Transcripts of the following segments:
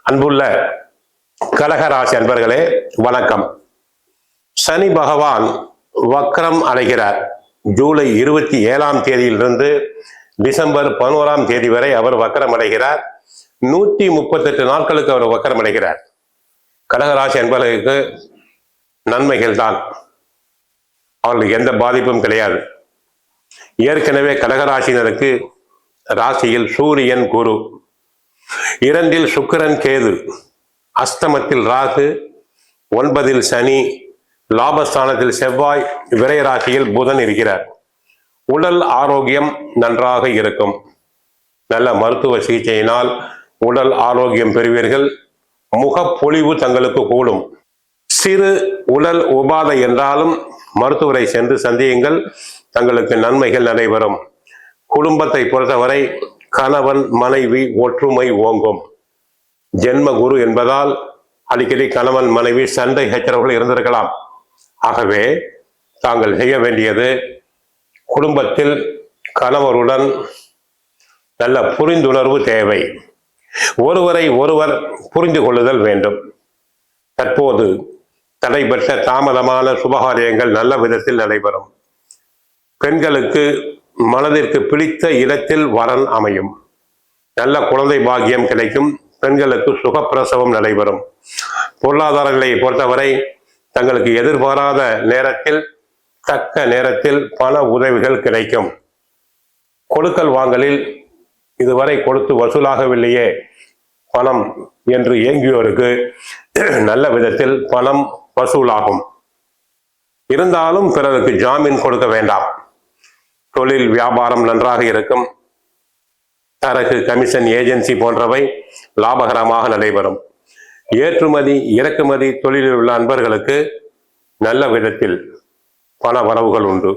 அன்புள்ள கடகராசி அன்பர்களே வணக்கம். சனி பகவான் வக்ரம் அடைகிறார். ஜூலை 27ஆம் தேதியிலிருந்து டிசம்பர் 11ஆம் தேதி வரை அவர் வக்ரம் அடைகிறார். 138 நாட்களுக்கு அவர் வக்ரம் அடைகிறார். கடகராசி அன்பர்களுக்கு நன்மைகள் தான், அவர்களுக்கு எந்த பாதிப்பும் கிடையாது. ஏற்கனவே கடகராசினருக்கு ராசியில் சூரியன் குரு, 2 சுக்கிரன் கேது, அஸ்தமத்தில் ராகு, 9 சனி, லாபஸ்தானத்தில் செவ்வாய், விரை ராசியில் புதன் இருக்கிறார். உடல் ஆரோக்கியம் நன்றாக இருக்கும். நல்ல மருத்துவ சிகிச்சையினால் உடல் ஆரோக்கியம் பெறுவீர்கள். முகப்பொலிவு தங்களுக்கு கூடும். சிறு உடல் உபாதை என்றாலும் மருத்துவரை சென்று சந்தியுங்கள், தங்களுக்கு நன்மைகள் நடைபெறும். குடும்பத்தை பொறுத்தவரை கணவன் மனைவி ஒற்றுமை ஓங்கும். ஜென்ம குரு என்பதால் அடிக்கடி கணவன் மனைவி சண்டை சச்சரவுகள் இருந்திருக்கலாம். ஆகவே தாங்கள் செய்ய வேண்டியது குடும்பத்தில் கணவருடன் நல்ல புரிந்துணர்வு தேவை. ஒருவரை ஒருவர் புரிந்து கொள்ளுதல் வேண்டும். தற்போது தடைபெற்ற தாமதமான சுபகாரியங்கள் நல்ல விதத்தில் நடைபெறும். பெண்களுக்கு மனதிற்கு பிடித்த இடத்தில் வரன் அமையும். நல்ல குழந்தை பாக்கியம் கிடைக்கும். பெண்களுக்கு சுகப்பிரசவம் நடைபெறும். பொருளாதார நிலையை பொறுத்தவரை தங்களுக்கு எதிர்பாராத நேரத்தில் தக்க நேரத்தில் பண உதவிகள் கிடைக்கும். கொடுக்கல் வாங்கலில் இதுவரை கொடுத்து வசூலாகவில்லையே பணம் என்று ஏங்கியோருக்கு நல்ல விதத்தில் பணம் வசூலாகும். இருந்தாலும் பிறருக்கு ஜாமீன் கொடுக்க வேண்டாம். தொழில் வியாபாரம் நன்றாக இருக்கும். சரக்கு கமிஷன் ஏஜென்சி போன்றவை லாபகரமாக நடைபெறும். ஏற்றுமதி இறக்குமதி தொழிலில் உள்ள அன்பர்களுக்கு நல்ல விதத்தில் பண வரவுகள் உண்டு.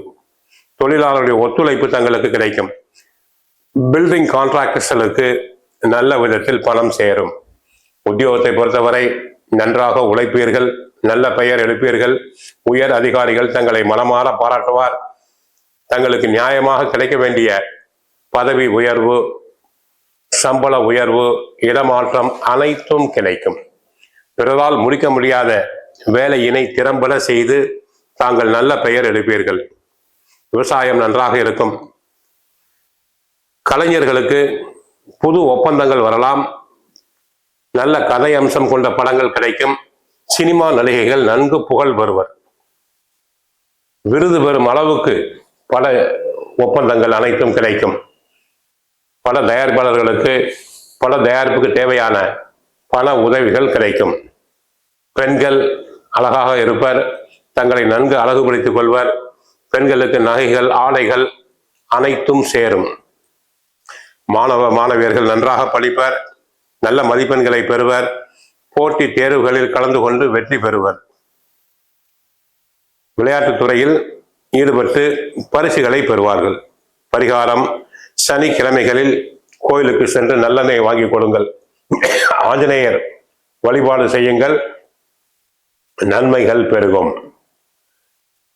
தொழிலாளர்களுடைய ஒத்துழைப்பு தங்களுக்கு கிடைக்கும். பில்டிங் கான்ட்ராக்டர்களுக்கு நல்ல விதத்தில் பணம் சேரும். உத்தியோகத்தை பொறுத்தவரை நன்றாக உழைப்பீர்கள், நல்ல பெயர் எடுப்பீர்கள். உயர் அதிகாரிகள் தங்களை மனமாற பாராட்டுவார். தங்களுக்கு நியாயமாக கிடைக்க வேண்டிய பதவி உயர்வு, சம்பள உயர்வு, இடமாற்றம் அனைத்தும் கிடைக்கும். பிறரால் முடிக்க முடியாத வேலையினை திறம்பட செய்து தாங்கள் நல்ல பெயர் எடுப்பீர்கள். விவசாயம் நன்றாக இருக்கும். கலைஞர்களுக்கு புது ஒப்பந்தங்கள் வரலாம். நல்ல கதை அம்சம் கொண்ட படங்கள் கிடைக்கும். சினிமா நடிகைகள் நன்கு புகழ் பெறுவர். விருது பெறும் அளவுக்கு பல ஒப்பந்தங்கள் அனைத்தும் கிடைக்கும். பல தயாரிப்பாளர்களுக்கு பல தயாரிப்புக்கு தேவையான பல உதவிகள் கிடைக்கும். பெண்கள் அழகாக இருப்பர். தங்களை நன்கு அழகுபடுத்திக் கொள்வர். பெண்களுக்கு நகைகள் ஆடைகள் அனைத்தும் சேரும். மாணவியர்கள் நன்றாக படிப்பர். நல்ல மதிப்பெண்களை பெறுவர். போட்டி தேர்வுகளில் கலந்து கொண்டு வெற்றி பெறுவர். விளையாட்டுத் துறையில் ஈடுபட்டு பரிசுகளை பெறுவார்கள். பரிகாரம்: சனிக்கிழமைகளில் கோயிலுக்கு சென்று நல்லெண்ணெய் வாங்கி கொடுங்கள். ஆஞ்சநேயர் வழிபாடு செய்யுங்கள், நன்மைகள் பெருகும்.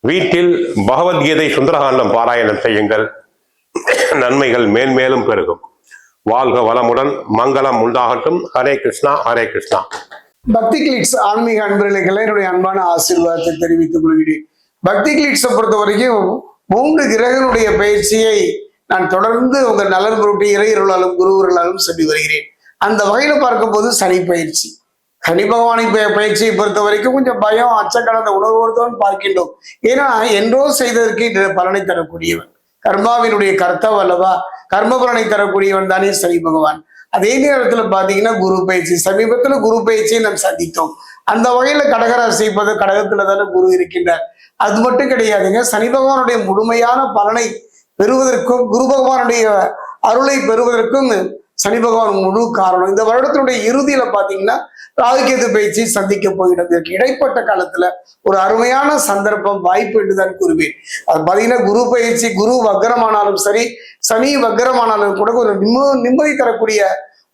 வீட்டில் பகவத்கீதை சுந்தரகாண்டம் பாராயணம் செய்யுங்கள், நன்மைகள் மேன்மேலும் பெருகும். வாழ்க வளமுடன், மங்களம் உண்டாகட்டும். ஹரே கிருஷ்ணா, ஹரே கிருஷ்ணா. பக்தி கிளிட்ஸ் ஆன்மீக அன்பர்களுக்கு என்னுடைய அன்பான ஆசீர்வாதத்தை தெரிவித்துக் கொள்கிறேன். பக்தி கிளிட்ஸை பொறுத்த வரைக்கும் 3 கிரகனுடைய பயிற்சியை நான் தொடர்ந்து உங்கள் நலன் பொருட்டு இறையருளாலும் குருவர்களாலும் சொல்லி வருகிறேன். அந்த வகையில பார்க்கும்போது சனி பயிற்சி, சனி பகவானின் பயிற்சியை பொறுத்த வரைக்கும் கொஞ்சம் பயம் அச்சக்கடந்த உணர்வோடுதான் பார்க்கின்றோம். ஏன்னா என்றோ செய்ததற்கு இன்று பலனை தரக்கூடியவன், கர்மாவினுடைய கர்த்தவ் அல்லவா, கர்ம பலனை தரக்கூடியவன் தானே சனி பகவான். அதே நேரத்துல பாத்தீங்கன்னா குரு பயிற்சி, சமீபத்துல குரு பயிற்சியை நாம் சந்தித்தோம். அந்த வகையில கடகராசி கடகத்துல தானே குரு இருக்கின்றார். அது மட்டும் கிடையாதுங்க, சனி பகவானுடைய முழுமையான பலனை பெறுவதற்கும் குரு பகவானுடைய அருளை பெறுவதற்கும் சனி பகவான் முழு காரணம். இந்த வருடத்தினுடைய இறுதியில பாத்தீங்கன்னா ராகுகேது பயிற்சி சந்திக்க போகிறது. இடைப்பட்ட காலத்துல ஒரு அருமையான சந்தர்ப்பம் வாய்ப்பு என்றுதான் கூறுவேன். அது பாத்தீங்கன்னா குரு பயிற்சி, குரு வக்கரமானாலும் சரி, சனி வக்கரமானாலும் கூட ஒரு நிம்மதி தரக்கூடிய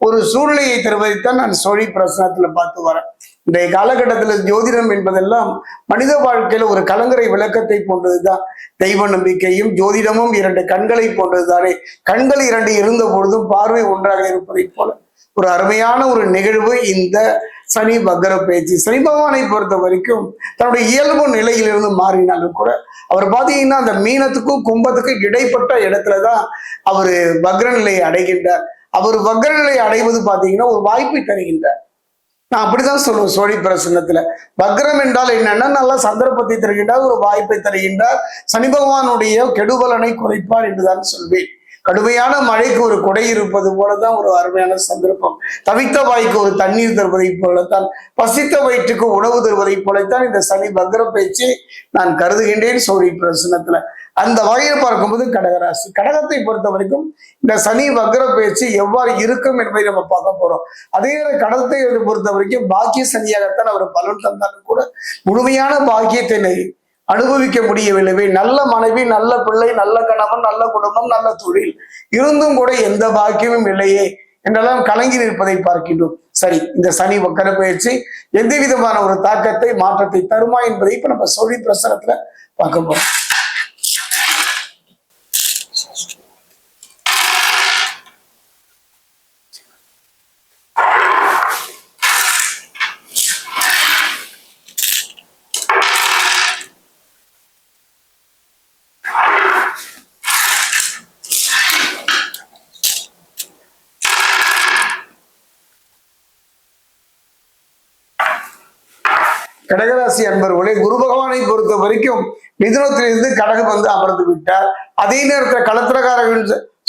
ஒரு சூழ்நிலையை தருவதைத்தான் நான் சோழி பிரசனத்துல பார்த்து வரேன். இன்றைய காலகட்டத்தில் ஜோதிடம் என்பதெல்லாம் மனித வாழ்க்கையில ஒரு கலங்கரை விளக்கத்தை போன்றதுதான். தெய்வ நம்பிக்கையும் ஜோதிடமும் 2 கண்களை போன்றதுதானே. கண்கள் 2 இருந்த பொழுதும் பார்வை ஒன்றாக இருப்பதை போல ஒரு அருமையான ஒரு நிகழ்வு இந்த சனி வக்ர பேச்சு. சனி பகவானை பொறுத்த வரைக்கும் தன்னுடைய இயல்பு நிலையிலிருந்து மாறினாலும் கூட அவர் பாத்தீங்கன்னா அந்த மீனத்துக்கும் கும்பத்துக்கும் இடைப்பட்ட இடத்துலதான் அவரு வக்ர நிலையை அடைகின்றார். அவர் வக்ர நிலையை அடைவது பாத்தீங்கன்னா ஒரு வாய்ப்பை தருகின்றார். நான் அப்படிதான் சொல்லுவேன் சோழி பிரசன்னத்துல. வக்ரம் என்றால் என்னன்னா நல்ல சந்தர்ப்பத்தை தருகின்றார், ஒரு வாய்ப்பை தருகின்றார், சனி பகவானுடைய கெடுபலனை குறைப்பார் என்றுதான் சொல்வேன். கடுமையான மழைக்கு ஒரு கொடை இருப்பது போலதான் ஒரு அருமையான சந்தர்ப்பம். தவித்த வாய்க்கு ஒரு தண்ணீர் தருவதை போலத்தான், பசித்த வயிற்றுக்கு உணவு தருவதை போலத்தான் இந்த சனி வக்ர பேச்சு நான் கருதுகின்றேன் சோழி பிரசனத்துல. அந்த வகையில் பார்க்கும்போது கடகராசி, கடகத்தை பொறுத்த வரைக்கும் இந்த சனி வக்ர பேச்சு எவ்வாறு இருக்கும் என்பதை நம்ம பார்க்க போறோம். அதே நேரம் கடகத்தை பொறுத்த வரைக்கும் பாக்கிய சனியாகத்தான் அவர் பலன் தந்தாலும் கூட முழுமையான பாக்கியத்தை அனுபவிக்க முடியவில்லை. நல்ல மனைவி, நல்ல பிள்ளை, நல்ல கணவன், நல்ல குடும்பம், நல்ல தொழில் இருந்தும் கூட எந்த பாக்கியமும் இல்லையே என்றெல்லாம் கலங்கி நிற்பதை பார்க்கின்றோம். சரி, இந்த சனி வக்ர பயிற்சி எந்த விதமான ஒரு தாக்கத்தை மாற்றத்தை தருமா என்பதை இப்ப நம்ம சோழி பிரசனத்துல பார்க்க போறோம். கடகராசி அன்பர்களே, குரு பகவானை பொறுத்த வரைக்கும் மிதுனத்திலிருந்து கடகம் வந்து அமர்ந்து விட்டார். அதே நேரத்தில் களத்திரக்காரர்கள்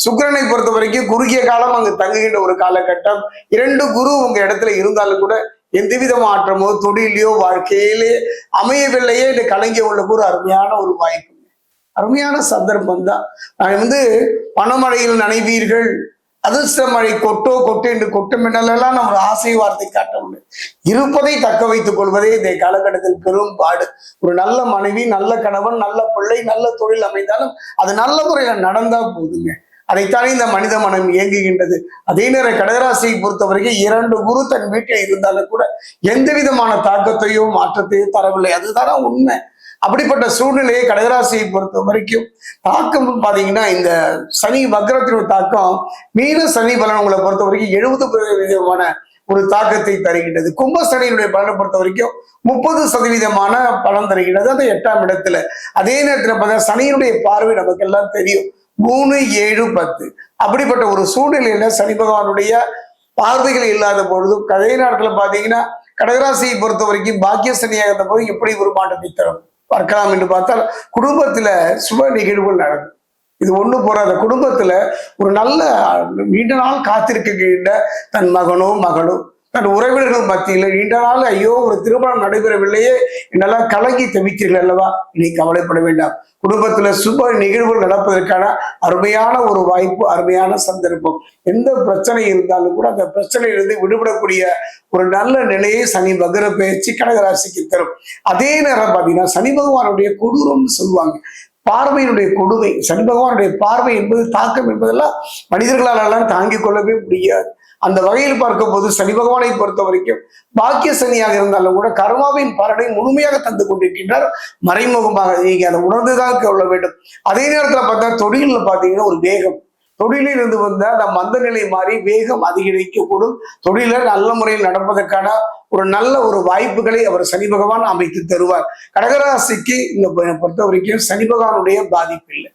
சுக்கிரனை பொறுத்த வரைக்கும் குறுகிய காலம் அங்கு தங்குகின்ற ஒரு காலகட்டம். 2 குரு உங்க இடத்துல இருந்தாலும் கூட எந்தவித மாற்றமோ தொழிலையோ வாழ்க்கையிலே அமையவில்லையே என்று கலங்கிய உள்ள ஒரு அருமையான ஒரு வாய்ப்பு, அருமையான சந்தர்ப்பம் தான். நான் வந்து பணமழையில் நனைவீர்கள், அதிர்ஷ்ட மழை கொட்டோ கொட்டு என்று கொட்டும் என்றெல்லாம் நம்ம ஆசை வார்த்தை காட்ட முடியும். இருப்பதை தக்க வைத்துக் கொள்வதே இந்த காலகட்டத்தில் பெரும் பாடு. ஒரு நல்ல மனைவி, நல்ல கணவன், நல்ல பிள்ளை, நல்ல தொழில் அமைந்தாலும் அது நல்ல முறையில நடந்தா போதுங்க. அதைத்தானே இந்த மனித மனம் இயங்குகின்றது. அதே நேரம் கடகராசியை பொறுத்த வரைக்கும் 2 குரு தன் வீட்டில் இருந்தாலும் கூட எந்த விதமான தாக்கத்தையோ மாற்றத்தையோ தரவில்லை. அதுதானே உண்மை. அப்படிப்பட்ட சூழ்நிலையை கடகராசியை பொறுத்த வரைக்கும் தாக்கம் பாத்தீங்கன்னா இந்த சனி வக்ரத்தினுடைய தாக்கம் மீன சனி பலன் உங்களை பொறுத்த வரைக்கும் 70% ஒரு தாக்கத்தை தருகின்றது. கும்ப சனியினுடைய பலனை பொறுத்த வரைக்கும் 30% பலன் தருகின்றது அந்த 8ஆம் இடத்துல. அதே நேரத்துல பார்த்தா சனியினுடைய பார்வை நமக்கு எல்லாம் தெரியும், 3, 7, 10. அப்படிப்பட்ட ஒரு சூழ்நிலையில சனி பகவானுடைய பார்வைகள் இல்லாத பொழுதும் அதே நேரத்துல பாத்தீங்கன்னா கடகராசியை பொறுத்த வரைக்கும் பாக்கிய சனியாக இருந்த போது எப்படி ஒரு மாற்றத்தை தரும் பார்க்கலாம் என்று பார்த்தால் குடும்பத்துல சுப நிகழ்வுகள் நடக்கும். இது ஒண்ணு போறாத குடும்பத்துல ஒரு நல்ல நீண்ட நாள் காத்திருக்கின்ற தன் மகனோ மகளோ தன் உறவினர்கள் மத்தியில நீண்ட நாள் ஐயோ ஒரு திருமணம் நடைபெறவில்லையே என்னெல்லாம் கலங்கி தவித்தீர்கள் அல்லவா, இனி கவலைப்பட வேண்டாம். குடும்பத்துல சுப நிகழ்வுகள் நடப்பதற்கான அருமையான ஒரு வாய்ப்பு, அருமையான சந்தர்ப்பம். எந்த பிரச்சனை இருந்தாலும் கூட அந்த பிரச்சனையிலிருந்து விடுபடக்கூடிய ஒரு நல்ல நிலையை சனி வக்ர பயிற்சி கடகராசிக்கு தரும். அதே நேரம் பாத்தீங்கன்னா சனி பகவானுடைய கொடூரம்னு சொல்லுவாங்க, பார்வையினுடைய கொடுமை. சனி பகவானுடைய பார்வை என்பது தாக்கம் என்பதெல்லாம் மனிதர்களால் தாங்கிக் கொள்ளவே முடியாது. அந்த வகையில் பார்க்கும் போது சனி பகவானை பொறுத்த வரைக்கும் பாக்கிய சனியாக இருந்தாலும் கூட கர்மாவின் பலனை முழுமையாக தந்து கொண்டிருக்கின்றார் மறைமுகமாக. நீங்க அதை உணர்ந்துதான் கொள்ள வேண்டும். அதே நேரத்துல பார்த்தா தொழில பாத்தீங்கன்னா ஒரு வேகம், தொழிலில் இருந்து வந்த அந்த மந்த நிலை மாறி வேகம் அதிகரிக்கக்கூடும். தொழில நல்ல முறையில் நடப்பதற்கான ஒரு நல்ல ஒரு வாய்ப்புகளை அவர் சனி பகவான் அமைத்து தருவார். கடகராசிக்கு இந்த பொறுத்த வரைக்கும் சனி பகவானுடைய பாதிப்பு இல்லை.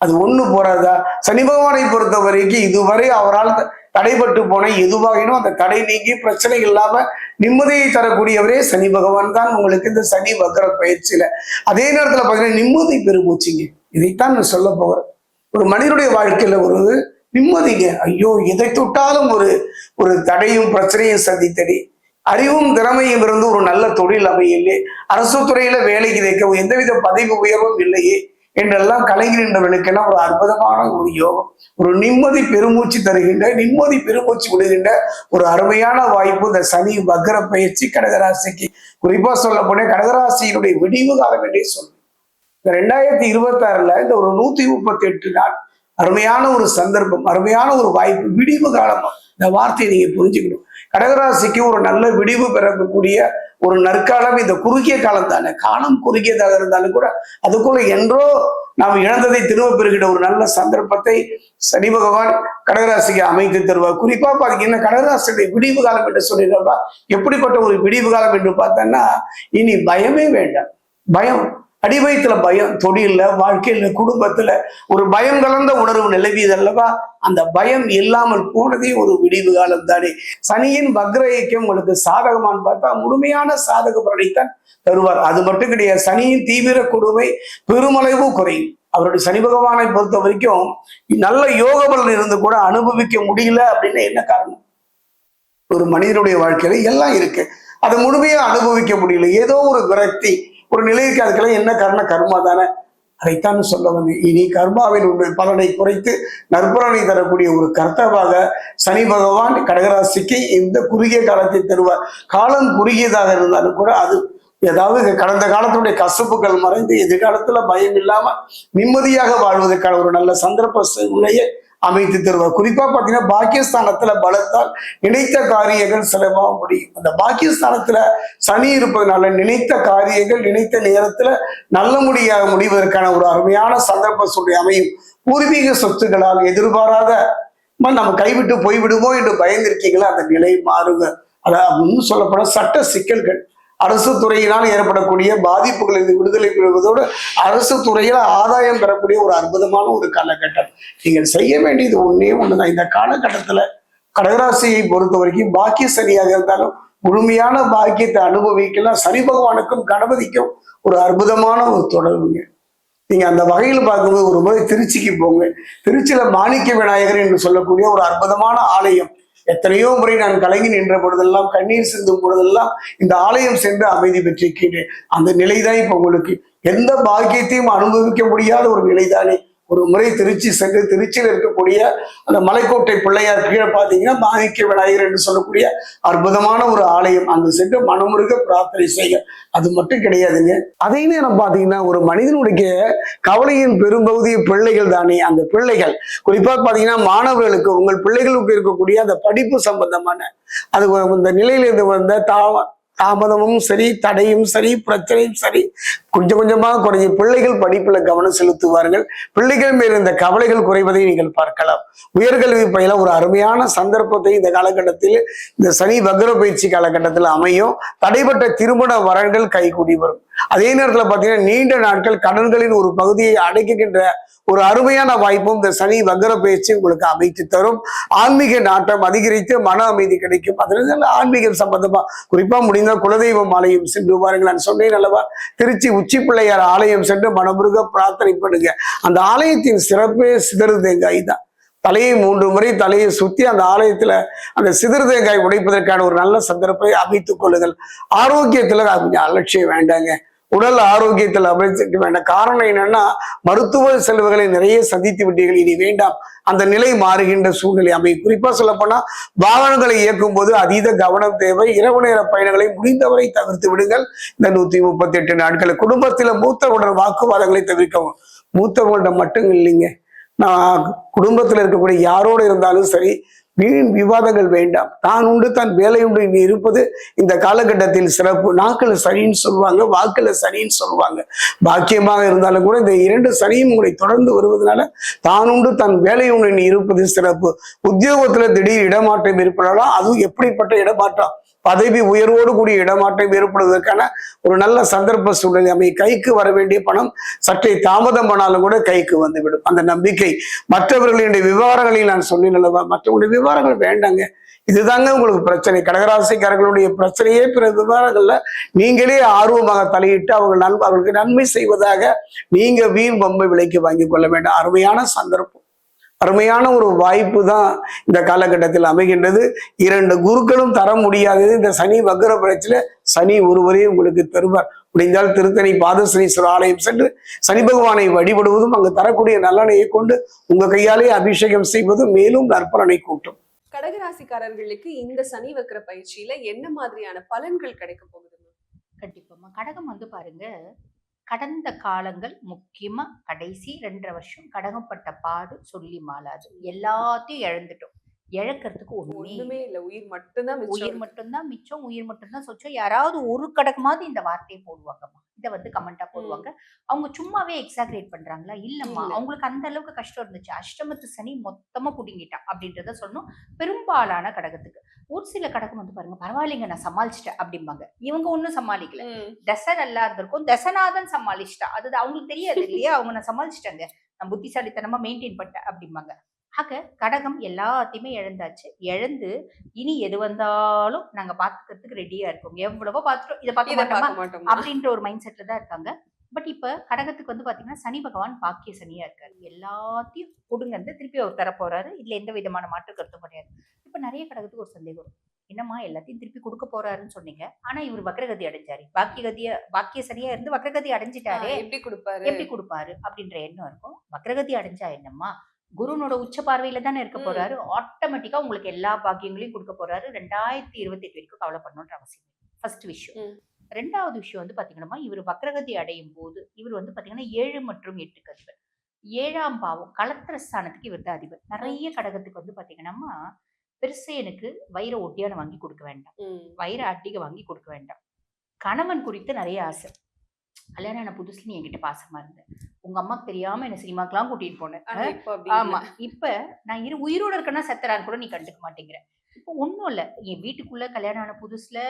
அது ஒண்ணு போறாதா, சனி பகவானை பொறுத்த வரைக்கும் இதுவரை அவரால் தடைபட்டு போன எதுவாகினும் அந்த தடை நீங்கி பிரச்சனை இல்லாம நிம்மதியை தரக்கூடியவரே சனி பகவான் தான் உங்களுக்கு இந்த சனி வக்ர பயிற்சியில. அதே நேரத்துல பாத்தீங்கன்னா நிம்மதி பெருமூச்சுங்க. இதைத்தான் நான் சொல்ல போகிறேன். ஒரு மனிதனுடைய வாழ்க்கையில ஒரு நிம்மதிங்க. ஐயோ எதை தொட்டாலும் ஒரு தடையும் பிரச்சனையும் சந்தித்தடி, அறிவும் திறமையும் இருந்து ஒரு நல்ல தொழில் அமையில்லை, அரசு துறையில வேலைக்கு வைக்க எந்தவித பதவி உயர்வும் இல்லையே என்றெல்லாம் கலைஞர்களுக்கெல்லாம் ஒரு அற்புதமான ஒரு யோகம், ஒரு நிம்மதி பெருமூச்சு தருகின்ற, நிம்மதி பெருமூச்சு விடுகின்ற ஒரு அருமையான வாய்ப்பு இந்த சனி வக்ர பயிற்சி கடகராசிக்கு. குறிப்பா சொல்ல போன கடகராசியினுடைய விடிவு காலம் என்றே சொல்றேன். இந்த 2026ல இந்த ஒரு 138 நாள் அருமையான ஒரு சந்தர்ப்பம், அருமையான ஒரு வாய்ப்பு, விடிவு காலம். இந்த வார்த்தையை நீங்க புரிஞ்சுக்கணும். கடகராசிக்கு ஒரு நல்ல விடிவு பிறக்கக்கூடிய ஒரு நற்காலம் இந்த குறுகிய காலம் தானே. காலம் குறுகியதாக இருந்தாலும் கூட அதுக்குள்ள என்றோ நாம் இழந்ததை திரும்ப பெறுகிற ஒரு நல்ல சந்தர்ப்பத்தை சனி பகவான் கடகராசிக்கு அமைத்து தருவார். குறிப்பா பாத்தீங்கன்னா கடகராசியுடைய விடிவு காலம் என்று சொல்லிடுறப்பா, எப்படிப்பட்ட ஒரு விடிவு காலம் என்று பார்த்தோன்னா, இனி பயமே வேண்டாம். பயம் அடிவயத்துல பயம், தொழில, வாழ்க்கையில, குடும்பத்துல ஒரு பயம் கலந்த உணர்வு நிலவியது அல்லவா? அந்த பயம் இல்லாமல் போனதே ஒரு விடிவு காலம் தானே. சனியின் வக்ர இயக்கம் உங்களுக்கு சாதகமானு பார்த்தா முழுமையான சாதக பலனைத்தான் தருவார். அது மட்டும் கிடையாது, சனியின் தீவிர கொடுமை பெருமளவு குறையும். அவருடைய சனி பகவானை பொறுத்த வரைக்கும் நல்ல யோக பலன் இருந்து கூட அனுபவிக்க முடியல அப்படின்னு என்ன காரணம்? ஒரு மனிதனுடைய வாழ்க்கையில எல்லாம் இருக்கு, அதை முழுமையா அனுபவிக்க முடியல, ஏதோ ஒரு விரக்தி, ஒரு நிலைக்கு. அதுக்கெல்லாம் என்ன காரணம்? கர்மா தானே. அதைத்தான் சொல்ல வந்து, இனி கர்மாவின் பலனை குறைத்து நற்பலனை தரக்கூடிய ஒரு கர்த்தாவாக சனி பகவான் கடகராசிக்கு இந்த குறுகிய காலத்தை தருவார். காலம் குறுகியதாக இருந்தாலும் கூட அது ஏதாவது கடந்த காலத்துடைய கசப்புகள் மறைந்து எதிர்காலத்துல பயம் இல்லாம நிம்மதியாக வாழ்வதற்கான ஒரு நல்ல சந்தர்ப்ப சூழ்நிலையை அமைத்து தருவார். குறிப்பா பாத்தீங்கன்னா பாக்கியஸ்தானத்துல பலத்தால் நினைத்த காரியங்கள் செலவாக முடியும். அந்த பாக்கியஸ்தானத்துல சனி இருப்பதனால நினைத்த காரியங்கள் நினைத்த நேரத்துல நல்ல முடிவதற்கான ஒரு அருமையான சந்தர்ப்ப சூழ்நிலை அமையும். பூர்வீக சொத்துக்களால் எதிர்பாராத நம்ம கைவிட்டு போய்விடுமோ என்று பயந்திருக்கீங்களா, அந்த நிலை மாறுங்க. அதாவது சொல்லப்பட சட்ட சிக்கல்கள், அரசு துறையினால் ஏற்படக்கூடிய பாதிப்புகளிலிருந்து விடுதலை பெறுவதோடு அரசு துறையில ஆதாயம் பெறக்கூடிய ஒரு அற்புதமான ஒரு காலகட்டம். நீங்கள் செய்ய வேண்டியது ஒண்ணே ஒண்ணுதான். இந்த காலகட்டத்துல கடகராசியை பொறுத்த வரைக்கும் பாக்கிய சனியாக இருந்தாலும் முழுமையான பாக்கியத்தை அனுபவிக்கலாம். சனி பகவானுக்கும் கணபதிக்கும் ஒரு அற்புதமான ஒரு தொடர்புங்க. நீங்க அந்த வகையில் பார்க்கும்போது ஒரு முறை திருச்சிக்கு போங்க. திருச்சியில மாணிக்க விநாயகர் என்று சொல்லக்கூடிய ஒரு அற்புதமான ஆலயம், எத்தனையோ முறை நான் கலங்கி நின்ற பொழுதெல்லாம், கண்ணீர் சிந்தும் பொழுதெல்லாம் இந்த ஆலயம் சென்று அமைதி பெற்றிருக்கிறேன். அந்த நிலைதான் இப்ப உங்களுக்கு எந்த பாக்கியத்தையும் அனுபவிக்க முடியாத ஒரு நிலைதானே. ஒரு முறை திருச்சி சென்று திருச்சியில் இருக்கக்கூடிய அந்த மலைக்கோட்டை பிள்ளையார் கீழே பார்த்தீங்கன்னா மாணிக்க விநாயகர் என்று சொல்லக்கூடிய அற்புதமான ஒரு ஆலயம், அங்கு சென்று மனமுருக பிரார்த்தனை செய்ய. அது மட்டும் கிடையாதுங்க, அதே நேரம் பார்த்தீங்கன்னா ஒரு மனிதனுடைய கவலையின் பெரும்பகுதி பிள்ளைகள் தானே. அந்த பிள்ளைகள் குறிப்பா பார்த்தீங்கன்னா மாணவர்களுக்கு, உங்கள் பிள்ளைகளுக்கு இருக்கக்கூடிய அந்த படிப்பு சம்பந்தமான அது இந்த நிலையிலிருந்து வந்த தாமதமும் சரி, தடையும் சரி, பிரச்சனையும் சரி கொஞ்சம் கொஞ்சமாக குறைஞ்சி பிள்ளைகள் படிப்புல கவனம் செலுத்துவார்கள். பிள்ளைகள் மேல் இந்த கவலைகள் குறைவதை நீங்கள் பார்க்கலாம். உயர்கல்வி பயில ஒரு அருமையான சந்தர்ப்பத்தை இந்த காலகட்டத்தில், இந்த சனி வக்ர பயிற்சி காலகட்டத்தில் அமையும். தடைப்பட்ட திருமண வரன்கள் கைகூடி வரும். அதே நேரத்துல பாத்தீங்கன்னா நீண்ட நாட்கள் கடன்களின் ஒரு பகுதியை அடைக்கின்ற ஒரு அருமையான வாய்ப்பும் இந்த சனி வக்ர பயிற்சி உங்களுக்கு அமைத்து தரும். ஆன்மீக நாட்டம் அதிகரித்து மன அமைதி கிடைக்கும். அதனால ஆன்மீகம் சம்பந்தமா குறிப்பா முடிந்த குலதெய்வம் ஆலயம் சென்று பாருங்கள். நான் சொன்னேன் அல்லவா, திருச்சி உச்சி பிள்ளையார் ஆலயம் சென்று மனமுருக பிரார்த்தனை பண்ணுங்க. அந்த ஆலயத்தின் சிறப்பே சிதறு தேங்காய் தான். தலையை 3 முறை தலையை சுத்தி அந்த ஆலயத்துல அந்த சிதறு தேங்காய் உடைப்பதற்கான ஒரு நல்ல சந்தர்ப்பத்தை அமைத்துக் கொள்ளுங்கள். ஆரோக்கியத்துல கொஞ்சம் அலட்சியம் வேண்டாங்க. உடல் ஆரோக்கியத்தில் அமைச்சிக்க வேண்டாம். காரணம் என்னன்னா, மருத்துவ செலவுகளை நிறைய சந்தித்து விட்டீர்கள், இனி வேண்டாம். அந்த நிலை மாறுகின்ற சூழ்நிலை அமையும். குறிப்பா சொல்ல போனா வாகனங்களை இயக்கும் போது அதீத கவனம் தேவை. இரவு நேர பயணங்களை முடிந்தவரை தவிர்த்து விடுங்கள். இந்த 138 நாட்கள் குடும்பத்தில மூத்தவர்களுடன் வாக்குவாதங்களை தவிர்க்கவும். மூத்தவர்களிடம் மட்டும் இல்லைங்க, நான் குடும்பத்தில் இருக்கக்கூடிய யாரோடு இருந்தாலும் சரி, வீண் விவாதங்கள் வேண்டாம். தான் உண்டு தான் வேலை உண்டு இனி இருப்பது இந்த காலகட்டத்தில் சிறப்பு. நாட்கள் சனின்னு சொல்லுவாங்க, வாக்குல சனின்னு சொல்லுவாங்க. பாக்கியமாக இருந்தாலும் கூட இந்த 2 சனியும் உங்களை தொடர்ந்து வருவதனால தான் உண்டு தன் வேலை உண்டு இனி இருப்பது சிறப்பு. உத்தியோகத்துல திடீர் இடமாற்றம் ஏற்படலாம். அதுவும் எப்படிப்பட்ட இடமாற்றம்? பதவி உயர்வோடு கூடிய இடமாற்றம் ஏற்படுவதற்கான ஒரு நல்ல சந்தர்ப்ப சூழ்நிலை அமை. கைக்கு வர வேண்டிய பணம் சற்றே தாமதம் பண்ணாலும் கூட கைக்கு வந்துவிடும். அந்த நம்பிக்கை மற்றவர்களுடைய விவகாரங்களில் நான் சொன்னேன், மற்றவங்களுடைய விவகாரங்கள் வேண்டாங்க. இதுதாங்க உங்களுக்கு பிரச்சனை. கடகராசிக்காரர்களுடைய பிரச்சனையே பிற விவகாரங்கள்ல நீங்களே ஆர்வமாக தலையிட்டு அவர்களுக்கு நன்மை செய்வதாக நீங்க வீண் பம்பை விலைக்கு வாங்கி கொள்ள வேண்டாம். அருமையான சந்தர்ப்பம், அருமையான ஒரு வாய்ப்பு தான் இந்த காலகட்டத்தில் அமைகின்றது. 2 குருக்களும் தர முடியாதது இந்த சனி வக்ர பயிற்சியில சனி ஒருவரே உங்களுக்கு தருவார். முடிந்தால் திருத்தணி பாதசனீஸ்வரர் ஆலயம் சென்று சனி பகவானை வழிபடுவதும் அங்கு தரக்கூடிய நல்லெண்ணெயை கொண்டு உங்க கையாலே அபிஷேகம் செய்வதும் மேலும் நற்பலனை கூட்டும். கடகராசிக்காரர்களுக்கு இந்த சனி வக்ர பயிற்சியில என்ன மாதிரியான பலன்கள் கிடைக்க போகுது? கண்டிப்பாமா. கடகம் பாருங்க, கடந்த காலங்கள் முக்கியமா கடைசி 2.5 வருஷம் கடகப்பட்ட பாடு சொல்லி மாளாது. எல்லாத்தையும் இழந்துட்டோம். இழக்கிறதுக்கு ஒண்ணுமே இல்ல, உயிர் மட்டும்தான் மிச்சம். உயிர் மட்டும்தான் சொச்சம். யாராவது ஒரு கடகமாவது இந்த வார்த்தையை போடுவாங்கம்மா. இதை வந்து கமெண்டா போடுவாங்க. அவங்க சும்மாவே எக்ஸாகரேட் பண்றாங்களா? இல்லம்மா, இல்ல. அவங்களுக்கு அந்த அளவுக்கு கஷ்டம் இருந்துச்சு. அஷ்டமத்து சனி மொத்தமா புடுங்கிட்டா அப்படின்றத சொல்லணும். பெரும்பாலான கடகத்துக்கு. ஒரு சில கடகம் வந்து பாருங்க, பரவாயில்லைங்க நான் சமாளிச்சிட்டேன் அப்படிம்பாங்க. இவங்க ஒன்றும் சமாளிக்கல. தசை நல்லா இருந்திருக்கும், தசநாதன் சமாளிச்சிட்டா. அது அவங்களுக்கு தெரியாது இல்லையா? அவங்க நான் சமாளிச்சிட்டாங்க, நான் புத்திசாலித்தனமா மெயின்டைன் பண்ணிட்டேன் அப்படிம்பாங்க. ஆக கடகம் எல்லாத்தையுமே இழந்தாச்சு. இழந்து இனி எது வந்தாலும் நாங்க பாத்துக்கிறதுக்கு ரெடியா இருக்கோம். எவ்வளவோ பார்த்துட்டோம், இதை பார்க்க இத மாட்டோமா பார்க்க மாட்டோமா? அப்படின்ற ஒரு மைண்ட் செட்ல தான் இருக்காங்க. பட் இப்ப கடகத்துக்கு வந்து பாத்தீங்கன்னா சனி பகவான் பாக்கிய சனியா இருக்காரு. எல்லாத்தையும் கொடுங்கன்னு திருப்பி அவர் தர போறாரு. இதுல எந்த விதமான மாற்று கருத்தும் கிடையாது. இப்ப நிறைய கடகத்துக்கு ஒரு சந்தேகம் வரும். என்னம்மா எல்லாத்தையும் திருப்பி கொடுக்க போறாருன்னு சொன்னீங்க, ஆனா இவர் வக்ரகதி அடைஞ்சாரு, பாக்கிய சனியா இருந்து வக்ரகதி அடைஞ்சிட்டாரே, எப்படி கொடுப்பாரு? எப்படி கொடுப்பாரு அப்படின்ற எண்ணம் இருக்கும். வக்ரகதி அடைஞ்சா என்னம்மா, குருனோட உச்ச பார்வையில தானே இருக்க போறாரு. ஆட்டோமேட்டிக்கா உங்களுக்கு எல்லா பாக்கியங்களையும் கொடுக்க போறாரு. 2028 வரைக்கும் கவலை பண்ணணுன்ற அவசியம் இல்லை. ஃபர்ஸ்ட் விஷயம். ரெண்டாவது விஷயம் வந்து பாத்தீங்கன்னா, இவர் வக்ரகதி அடையும் போது இவர் வந்து பாத்தீங்கன்னா 7 மற்றும் 8 அதிபர். 7ஆம் பாவம் களத்திர ஸ்தானத்துக்கு இவர் தான் அதிபர். நிறைய கடகத்துக்கு வந்து பாத்தீங்கன்னா, பெருசா எனக்கு வைர ஒட்டியான வாங்கி கொடுக்க வேண்டாம், வைர அட்டிகை வாங்கி கொடுக்க வேண்டாம். கணவன் குறித்து நிறைய ஆசை. கல்யாணம் ஆன புதுசுல நீ என்கிட்ட பாசமா இருந்த, உங்க அம்மாக்கு தெரியாம என்ன சினிமாக்கெல்லாம் கூட்டிட்டு போனேன். ஆமா, இப்ப நான் உயிரோட இருக்கேன்னா செத்தரான்னு கூட நீ கண்டுக்க மாட்டேங்கிற. இப்போ ஒண்ணும் இல்ல, என் வீட்டுக்குள்ள கல்யாணம் ஆன புதுசுல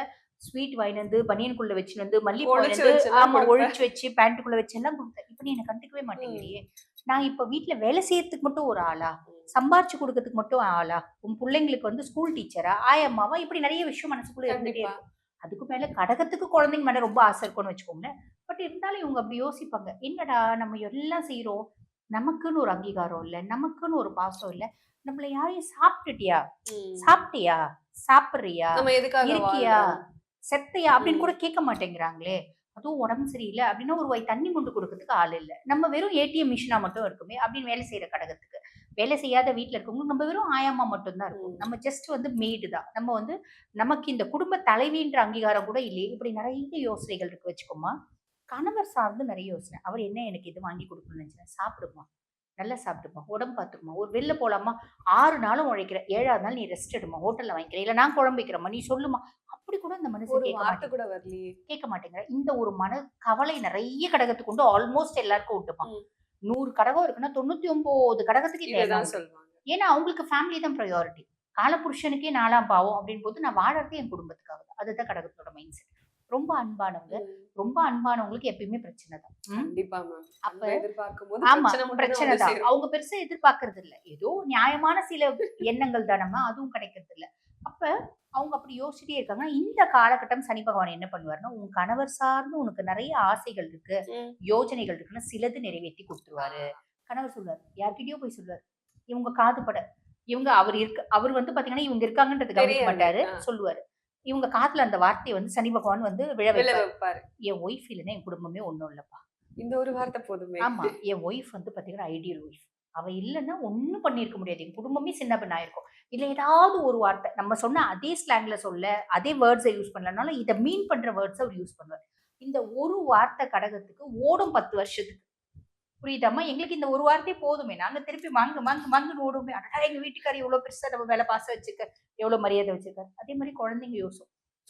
ஸ்வீட் வாங்கிட்டு வந்து பனியனுக்குள்ள வச்சுட்டு வந்து மல்லிகை ஒழிச்சு வச்சு பேண்ட்டுக்குள்ள வச்சு எல்லாம் கொடுத்தேன். இப்ப நீ என்ன கண்டுக்கவே மாட்டேங்கிறியே. நான் இப்ப வீட்டுல வேலை செய்யறதுக்கு மட்டும் ஒரு ஆளா, சம்பாரிச்சு கொடுக்கறதுக்கு மட்டும் ஆளா, உன் பிள்ளைங்களுக்கு வந்து ஸ்கூல் டீச்சரா, ஆயம்மாவா, இப்படி நிறைய விஷயம் மனசுக்குள்ள இருந்துட்டே இருக்கும். அதுக்கு மேல கடகத்துக்கு குழந்தைங்க மேல ரொம்ப ஆசை இருக்கும்னு வச்சுக்கோங்களேன். பட் இருந்தாலும் இவங்க அப்படி யோசிப்பாங்க, என்னடா நம்ம எல்லாம் செய்யறோம், நமக்குன்னு ஒரு அங்கீகாரம் இல்ல, நமக்குன்னு ஒரு பாசம் இல்ல, நம்மள யாரையும் சாப்பிட்டுட்டியா, சாப்பிட்டியா, சாப்பிடுறியா, இருக்கியா, செத்தையா அப்படின்னு கூட கேட்க மாட்டேங்கிறாங்களே. அதுவும் உடம்பு சரியில்லை அப்படின்னா ஒரு வாய் தண்ணி கொண்டு கொடுக்கறதுக்கு ஆள் இல்லை. நம்ம வெறும் ஏடிஎம் மிஷினா மட்டும் இருக்குமே அப்படின்னு வேலை செய்யற கடகத்துக்கு, வேலை செய்யாத வீட்டுல இருக்கவங்க நம்ம வெறும் ஆயாமா மட்டும்தான் இருக்கும். நம்ம ஜஸ்ட் வந்து மெய்டு தான். நம்ம வந்து நமக்கு இந்த குடும்ப தலைவின்ற அங்கீகாரம் கூட இல்லையே. இப்படி நிறைய யோசனைகள் இருக்கு வச்சுக்கோமா. கணவர் சார்ந்து நிறைய யோசனை. அவர் என்ன எனக்கு இது வாங்கி கொடுக்கணும்னு நினைச்சேன், சாப்பிடுமா, நல்லா சாப்பிடுமா, உடம்பு பார்த்துக்குமா, ஒரு வெளில போலாமா, 6 நாளும் உழைக்கிற, 7ஆவது நாள் நீ ரெஸ்ட் எடுமா, ஹோட்டல்ல வாங்கிக்கிறேன், இல்ல நான் குழம்பு வைக்கிறேம்மா, நீ சொல்லுமா. அப்படி கூட இந்த மனசு கேட்க மாட்டேங்கிற. இந்த ஒரு மன கவலை நிறைய கடகத்துக்கு உண்டு. ஆல்மோஸ்ட் எல்லாருக்கும் உண்டுமா. 100 கடகம் இருக்குன்னா 99 கடகத்துக்கு இதேதான் சொல்லுவாங்க. ஏன்னா அவங்களுக்கு ஃபேமிலி தான் ப்ரையாரிட்டி. காலபுருஷனுக்கே 4ஆம் பாவம் அப்படின்னு போது நான் வாழறதே என் குடும்பத்துக்காக தான். அதுதான் கடகத்தோட மைண்ட் செட். ரொம்ப அன்பானவங்க, ரொம்ப அன்பானவங்களுக்கு எப்பயுமே பிரச்சனை தான். கண்டிப்பா மேம். அப்ப ஆமா, பிரச்சனை தான். அவங்க பெருசா எதிர்பார்க்கறது இல்ல, ஏதோ நியாயமான சில எண்ணங்கள் தானம்மா, அதுவும் கிடைக்கிறது இல்ல. அப்ப அவங்க அப்படி யோசிச்சுட்டே இருக்காங்க. இந்த காலகட்டம் சனி பகவான் என்ன பண்ணுவாருன்னா, உன் கணவர் சார்ந்து உனக்கு நிறைய ஆசைகள் இருக்கு, யோஜனைகள் இருக்குன்னா சிலது நிறைவேற்றி கொடுத்துருவாரு. கணவர் சொல்லுவாரு, யார்கிட்டயோ போய் சொல்லுவாரு, இவங்க காதுபட, இவங்க அவர் வந்து பாத்தீங்கன்னா இவங்க இருக்காங்கன்றது கவனிக்க மாட்டாரு, சொல்லுவாரு. இவங்க காதுல அந்த வார்த்தையை வந்து சனி பகவான் வந்து விழ வைப்பாரு. என் ஒய்ஃப் இல்லைன்னா என் குடும்பமே ஒண்ணும் இல்லப்பா, இந்த ஒரு வார்த்தை போதுமே. ஆமா, என் ஒய்ஃப் வந்து பாத்தீங்கன்னா ஐடியல் ஒய்ஃப், அவ இல்லைன்னா ஒண்ணும் பண்ணிருக்க முடியாது, என் குடும்பமே சின்ன பின்ன ஆயிருக்கும். இல்ல ஏதாவது ஒரு வார்த்தை நம்ம சொன்ன அதே ஸ்லாங்ல சொல்ல, அதே வேர்ட்ஸை யூஸ் பண்ணலனாலும் இதை மீன் பண்ற வேர்ட்ஸ் அவர் யூஸ் பண்ணுவார். இந்த ஒரு வார்த்தை கடகத்துக்கு ஓடும் 10 வருஷத்துக்கு. புரியுதாம்மா? எங்களுக்கு இந்த ஒரு வார்த்தை போதுமே, நாங்க திருப்பி மங்குன்னு ஓடுமே. அடடா, எங்க வீட்டுக்காரி எவ்வளவு பெருசா நம்ம மேல பாசம் வச்சிருக்க, எவ்வளவு மரியாதை வச்சிருக்காரு. அதே மாதிரி குழந்தைங்க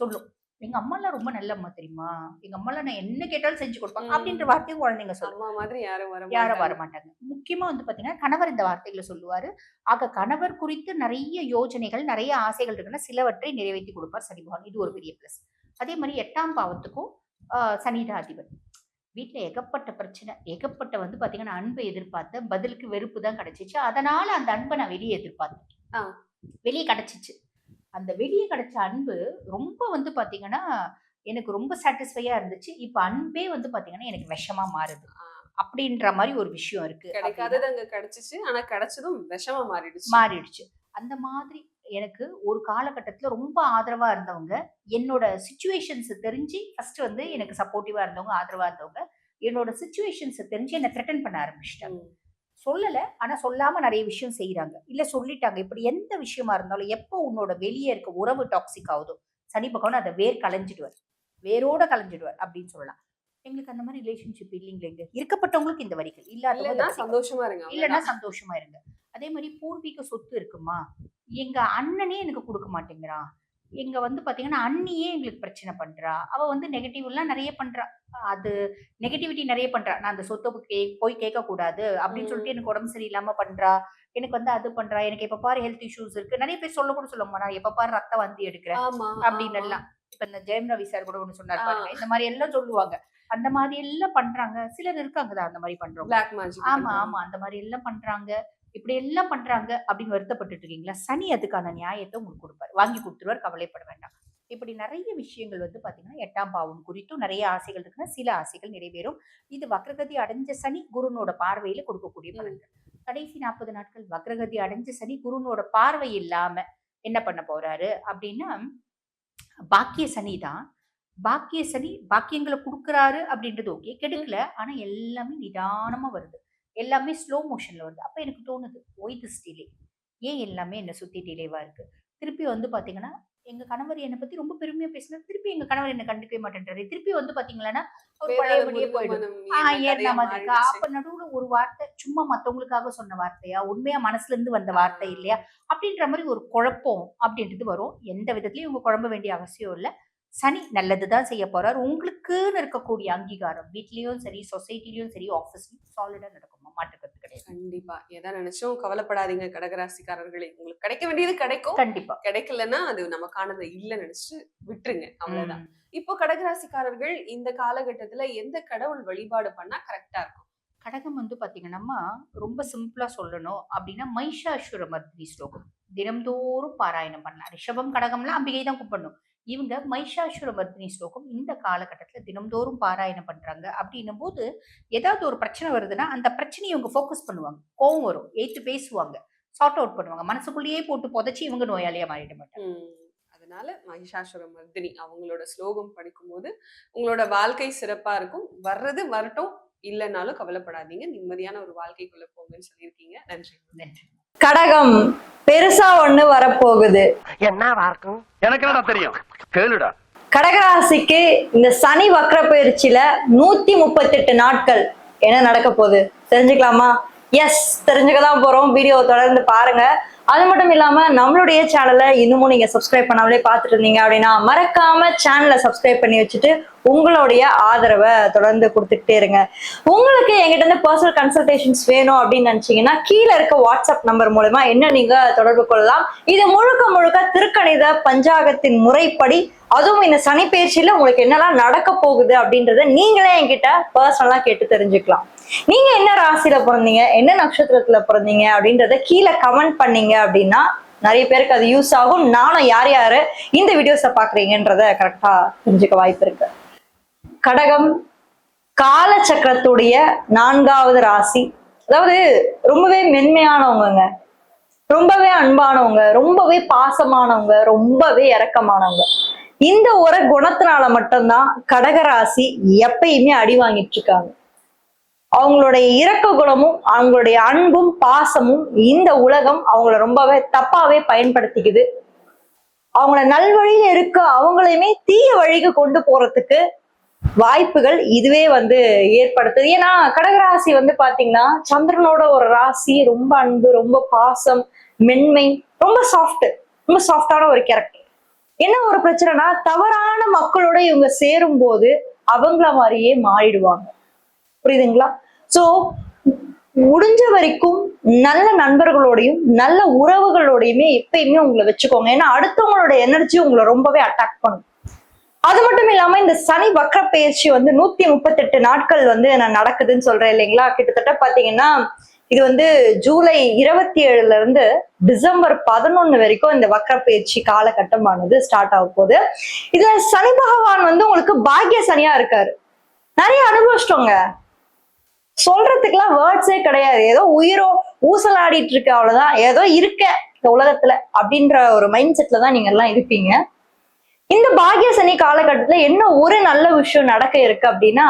சொல்லும், எங்க அம்மா எல்லாம் ரொம்ப நல்ல அம்மா தெரியுமா, எங்க அம்மா எல்லாம் நான் என்ன கேட்டாலும் செஞ்சு கொடுப்பாங்க அப்படின்ற வார்த்தையும் குழந்தைங்க சொல்லுவாங்க. மாதிரி யாரும் வர மாட்டாங்க. முக்கியமா வந்து பாத்தீங்கன்னா கணவர் இந்த வார்த்தைகளை சொல்லுவாரு. ஆக கணவர் குறித்து நிறைய யோஜனைகள், நிறைய ஆசைகள் இருக்குன்னா சிலவற்றை நிறைவேற்றி கொடுப்பார் சனி பகவான். இது ஒரு பெரிய பிளஸ். அதே மாதிரி 8ஆம் பாவத்துக்கும் சனிதான் அதிபர். வீட்டுல ஏகப்பட்ட பிரச்சனை, ஏகப்பட்ட வந்து பாத்தீங்கன்னா அன்பை எதிர்பார்த்த பதிலுக்கு வெறுப்பு தான் கிடைச்சிச்சு. அதனால அந்த அன்பை நான் வெளியே எதிர்பார்த்தேன், வெளியே கிடைச்சிச்சு. அந்த வெளியே கிடைச்ச அன்பு ரொம்ப வந்து பாத்தீங்கன்னா எனக்கு ரொம்ப சாட்டிஸ்ஃபையா இருந்துச்சு. இப்ப அன்பே வந்து பாத்தீங்கன்னா எனக்கு விஷமா மாறுது அப்படின்ற மாதிரி ஒரு விஷயம் இருக்கு. கிடைக்காதது அங்க கிடைச்சிச்சு, ஆனா கிடைச்சதும் விஷமா மாறிடுச்சு. அந்த மாதிரி எனக்கு ஒரு காலகட்டத்துல ரொம்ப ஆதரவா இருந்தவங்க, என்னோட சிச்சுவேஷன்ஸ் தெரிஞ்சு ஃபர்ஸ்ட் வந்து எனக்கு சப்போர்ட்டிவா இருந்தவங்க, ஆதரவா இருந்தவங்க, என்னோட சிச்சுவேஷன்ஸ் தெரிஞ்சு என்ன த்ரெட்டன் பண்ண ஆரம்பிச்சிட்டாங்க. சொல்லல, ஆனா சொல்லாம நிறைய விஷயம் செய்யறாங்க, இல்ல சொல்லிட்டாங்க. இப்படி எந்த விஷயமா இருந்தாலும் எப்போ உன்னோட வெளியே இருக்க உறவு டாக்ஸிக் ஆகுதோ சனி பகவான் அதை வேரோட களைஞ்சிடுவார் அப்படின்னு சொல்லலாம். எங்களுக்கு அந்த மாதிரி ரிலேஷன்ஷிப் இல்லைங்களே. இருக்கப்பட்டவங்களுக்கு இந்த வரிகள் இல்லாத சந்தோஷமா இருங்க, இல்லைன்னா சந்தோஷமா இருங்க. அதே மாதிரி பூர்வீக சொத்து இருக்குமா, எங்க அண்ணனே எனக்கு கொடுக்க மாட்டேங்கிறான், எங்க வந்து பாத்தீங்கன்னா அண்ணியே எங்களுக்கு பிரச்சனை பண்றா, அவ வந்து நெகட்டிவ் எல்லாம் நிறைய பண்றா. அது நெகட்டிவிட்டி நிறைய பண்றா. நான் அந்த சொத்தை போய் கேட்க கூடாது அப்படின்னு சொல்லிட்டு எனக்கு உடம்பு சரியில்லாம பண்றா. எனக்கு வந்து அது பண்றா. எனக்கு எப்ப பாரு ஹெல்த் இஷ்யூஸ் இருக்கு. நிறைய பேர் சொல்ல கூட சொல்லுவாங்க, நான் எப்ப பாரு ரத்த வாந்தி எடுக்கிறேன் ஆமா அப்படின்னு எல்லாம். இப்ப இந்த ஜெயம் ரவி சார் கூட ஒண்ணு சொன்னார் பாருங்க. இந்த மாதிரி எல்லாம் சொல்லுவாங்க. அந்த மாதிரி எல்லாம் பண்றாங்க. சிலர் இருக்காங்கதான் அந்த மாதிரி பண்றவங்க. Black magic. ஆமா ஆமா அந்த மாதிரி எல்லாம் பண்றாங்க. இப்படி எல்லாம் பண்றாங்க அப்படின்னு வருத்தப்பட்டுட்டு இருக்கீங்களா? சனி அதுக்கான நியாயத்தை உங்களுக்கு கொடுப்பாரு, வாங்கி கொடுத்துருவார், கவலைப்பட வேண்டாம். இப்படி நிறைய விஷயங்கள் வந்து பாத்தீங்கன்னா 8ஆம் பாவம் குறித்தும் நிறைய ஆசைகள் இருக்குன்னா சில ஆசைகள் நிறைவேறும். இது வக்ரகதி அடைஞ்ச சனி குருனோட பார்வையில கொடுக்கக்கூடிய பலன்கள். கடைசி 40 நாட்கள் வக்ரகதி அடைஞ்ச சனி குருனோட பார்வை இல்லாம என்ன பண்ண போறாரு அப்படின்னா, பாக்கிய சனி தான். பாக்கிய சனி பாக்கியங்களை கொடுக்குறாரு அப்படின்றது ஓகே, கெடுக்கல. ஆனா எல்லாமே நிதானமா வருது, எல்லாமே ஸ்லோ மோஷன்ல வருது. அப்ப எனக்கு தோணுது, ஒய் திஸ் டிலே? ஏன் எல்லாமே என்ன சுத்தி டிலேவா இருக்கு? திருப்பி வந்து பாத்தீங்கன்னா எங்க கணவர் என்னை பத்தி ரொம்ப பெருமையா பேசினார், திருப்பி எங்க கணவர் என்ன கண்டுக்கவே மாட்டேன்றாரு. திருப்பி வந்து பாத்தீங்கன்னா ஒரு பழையபடியே போயிடும். ஏறின மாதிரி இருக்கா. அப்ப நடுவுல ஒரு வார்த்தை சும்மா மத்தவங்களுக்காக சொன்ன வார்த்தையா, உண்மையா மனசுல இருந்து வந்த வார்த்தை இல்லையா அப்படின்ற மாதிரி ஒரு குழப்பம் அப்படின்றது வரும். எந்த விதத்துலயும் இவங்க குழம்ப வேண்டிய அவசியம் இல்லை. சனி நல்லதுதான் செய்ய போறார். உங்களுக்குன்னு இருக்கக்கூடிய அங்கீகாரம் வீட்லயும் சரி, சொசைட்டிலயும் சரி, ஆபீஸ்லயும் சாலிடா நடக்குமா, மாற்றுக்கிறது கிடையாது. கண்டிப்பா. எதை நினைச்சும் கவலைப்படாதீங்க கடகராசிக்காரர்களே. உங்களுக்கு கிடைக்க வேண்டியது கிடைக்கும். கண்டிப்பா. கிடைக்கலன்னா அது நமக்கானது இல்ல நினைச்சு விட்டுருங்க, அவ்வளவுதான். இப்போ கடகராசிக்காரர்கள் இந்த காலகட்டத்துல எந்த கடவுள் வழிபாடு பண்ணா கரெக்டா இருக்கும்? கடகம் வந்து பாத்தீங்கன்னா ரொம்ப சிம்பிளா சொல்லணும் அப்படின்னா மைஷாசுர மர்தினி ஸ்லோகம் தினம்தோறும் பாராயணம் பண்ணலாம். ரிஷபம் கடகம்லாம் அம்பிகை தான் கூப்பிடணும். இவங்க மைஷாசுர மர்தினி ஸ்லோகம் இந்த காலகட்டத்துல தினம்தோறும் பாராயணம் பண்றாங்க. அப்படின்னும் போது ஏதாவது ஒரு பிரச்சனை வருதுன்னா அந்த பிரச்சனையை இவங்க ஃபோக்கஸ் பண்ணுவாங்க. கோவம் வரும், எய்த்து பேசுவாங்க, சார்ட் அவுட் பண்ணுவாங்க. மனசுக்குள்ளேயே போட்டு புதைச்சி இவங்க நோயாளியா மாறிட மாட்டாங்க. அதனால மகிஷாசுர மர்தினி அவங்களோட ஸ்லோகம் படிக்கும்போது உங்களோட வாழ்க்கை சிறப்பா இருக்கும். வர்றது வரட்டும், இல்லைனாலும் கவலைப்படாதீங்க, நிம்மதியான ஒரு வாழ்க்கைக்குள்ள போங்கன்னு சொல்லியிருக்கீங்க. நன்றி. நன்றி. கடகம் பெருசா ஒண்ணு வரப்போகுது. என்ன இருக்கும் எனக்கு என்ன தெரியும், கேளுடா. கடகராசிக்கு இந்த சனி வக்ர பயிற்சியில 138 நாட்கள் என்ன நடக்க போகுது தெரிஞ்சுக்கலாமா? எஸ், தெரிஞ்சுக்கதான் போறோம். வீடியோ தொடர்ந்து பாருங்க. அது மட்டும் இல்லாம நம்மளுடைய சேனலை இன்னமும் நீங்க சப்ஸ்கிரைப் பண்ணாமலே பார்த்துட்டு இருந்தீங்க அப்படின்னா மறக்காம சேனலை சப்ஸ்கிரைப் பண்ணி வச்சுட்டு உங்களுடைய ஆதரவை தொடர்ந்து கொடுத்துக்கிட்டே இருங்க. உங்களுக்கு எங்கிட்ட இருந்து பர்சனல் கன்சல்டேஷன்ஸ் வேணும் அப்படின்னு நினைச்சீங்கன்னா கீழே இருக்க வாட்ஸ்அப் நம்பர் மூலமா என்ன நீங்க தொடர்பு கொள்ளலாம். இது முழுக்க முழுக்க திருக்கணித பஞ்சாங்கத்தின் முறைப்படி, அதுவும் இந்த சனி பயிற்சியில உங்களுக்கு என்னெல்லாம் நடக்க போகுது அப்படின்றத நீங்களே என்கிட்ட பர்சனலா கேட்டு தெரிஞ்சுக்கலாம். நீங்க என்ன ராசியில பிறந்தீங்க, என்ன நட்சத்திரத்துல பிறந்தீங்க அப்படின்றத கீழே கமெண்ட் பண்ணீங்க அப்படின்னா நிறைய பேருக்கு அது யூஸ் ஆகும். நானும் யார் யாரு இந்த வீடியோஸை பாக்குறீங்கன்றத கரெக்டா தெரிஞ்சுக்க வாய்ப்பு இருக்கு. கடகம் காலச்சக்கரத்துடைய 4வது ராசி. அதாவது ரொம்பவே மென்மையானவங்க, ரொம்பவே அன்பானவங்க, ரொம்பவே பாசமானவங்க, ரொம்பவே இரக்கமானவங்க. இந்த ஒரு குணத்தினால மட்டும்தான் கடகராசி எப்பயுமே அடி வாங்கிட்டு இருக்காங்க. அவங்களுடைய இரக்க குணமும் அவங்களுடைய அன்பும் பாசமும் இந்த உலகம் அவங்கள ரொம்பவே தப்பாவே பயன்படுத்திக்குது. அவங்கள நல்வழியில இருக்க அவங்களையுமே தீய வழிக்கு கொண்டு போறதுக்கு வாய்ப்புகள் இதுவே வந்து ஏற்படுத்துது. ஏன்னா கடகராசி வந்து பாத்தீங்கன்னா சந்திரனோட ஒரு ராசி. ரொம்ப அன்பு, ரொம்ப பாசம், மென்மை, ரொம்ப சாஃப்டான ஒரு கேரக்டர். என்ன ஒரு பிரச்சனைனா தவறான மக்களோட இவங்க சேரும் போது அவங்கள மாதிரியே மாறிடுவாங்க. புரியுதுங்களா? சோ முடிஞ்ச வரைக்கும் நல்ல நண்பர்களோடையும் நல்ல உறவுகளோடையுமே எப்பயுமே உங்களை வச்சுக்கோங்க. ஏன்னா அடுத்தவங்களோட எனர்ஜி உங்களை ரொம்பவே அட்டாக் பண்ணும். அது மட்டும் இல்லாம இந்த சனி வக்ர பயிற்சி வந்து 138 நாட்கள் வந்து நான் நடக்குதுன்னு சொல்றேன் இல்லைங்களா? கிட்டத்தட்ட பாத்தீங்கன்னா இது வந்து ஜூலை 27 இருந்து டிசம்பர் 11 வரைக்கும் இந்த வக்ர பயிற்சி காலகட்டமானது ஸ்டார்ட் ஆக போகுது. இதுல சனி பகவான் வந்து உங்களுக்கு பாக்கிய சனியா இருக்காரு. நிறைய அனுபவிச்சிட்டோங்க, சொல்றதுக்குலாம் வேர்ட்ஸே கிடையாது. ஏதோ உயிரோ ஊசலாடிட்டு இருக்க, அவ்வளவுதான், ஏதோ இருக்க இந்த உலகத்துல அப்படின்ற ஒரு மைண்ட் செட்ல தான் நீங்க எல்லாம் இருப்பீங்க. இந்த பாக்கிய சனி காலகட்டத்துல என்ன ஒரு நல்ல விஷயம் நடக்க இருக்கு அப்படின்னா,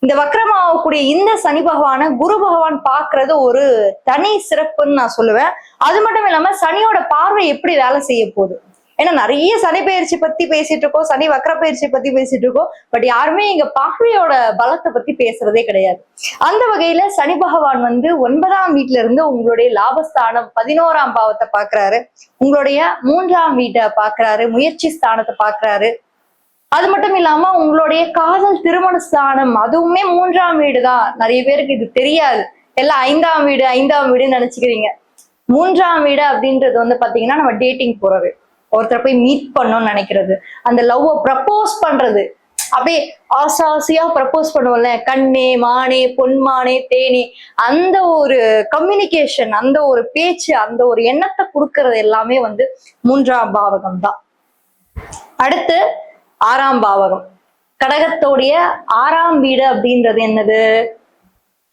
இந்த வக்ரமாகக்கூடிய இந்த சனி பகவான குரு பகவான் பாக்குறது ஒரு தனி சிறப்புன்னு நான் சொல்லுவேன். அது மட்டும் இல்லாம சனியோட பார்வை எப்படி வேலை செய்ய போகுது. ஏன்னா நிறைய சனி பயிற்சி பத்தி பேசிட்டு இருக்கோம், சனி வக்ர பயிற்சி பத்தி பேசிட்டு இருக்கோம். பட் யாருமே இங்க பார்வையோட பலத்தை பத்தி பேசுறதே கிடையாது. அந்த வகையில சனி பகவான் வந்து 9ஆம் வீட்டுல இருந்து உங்களுடைய லாபஸ்தானம் 11ஆம் பாவத்தை பாக்குறாரு, உங்களுடைய 3ஆம் வீட்டை பாக்குறாரு, முயற்சி ஸ்தானத்தை பாக்குறாரு, அது மட்டும் இல்லாம உங்களுடைய காதல் திருமண ஸ்தானம் அதுவுமே 3ஆம் வீடு தான். நிறைய பேருக்கு இது தெரியாது, எல்லாம் 5ஆம் வீடுன்னு நினைச்சுக்கிறீங்க. 3ஆம் வீடு அப்படின்றது வந்து பாத்தீங்கன்னா நம்ம டேட்டிங் போறது, ஒருத்தரை போய் மீட் பண்ணணும்னு நினைக்கிறது, அந்த லவ் ப்ரப்போஸ் பண்றது, அப்படியே ஆசையா ப்ரப்போஸ் பண்ணுவோம்ல, கண்ணே மானே பொன்மானே தேனே, அந்த ஒரு கம்யூனிகேஷன், அந்த ஒரு பேச்சு, அந்த ஒரு எண்ணத்தை கொடுக்கறது எல்லாமே வந்து 3ஆம் பாவகம் தான். அடுத்து 6ஆம் பாவகம், கடகத்தோடைய 6ஆம் வீடு அப்படின்றது என்னது?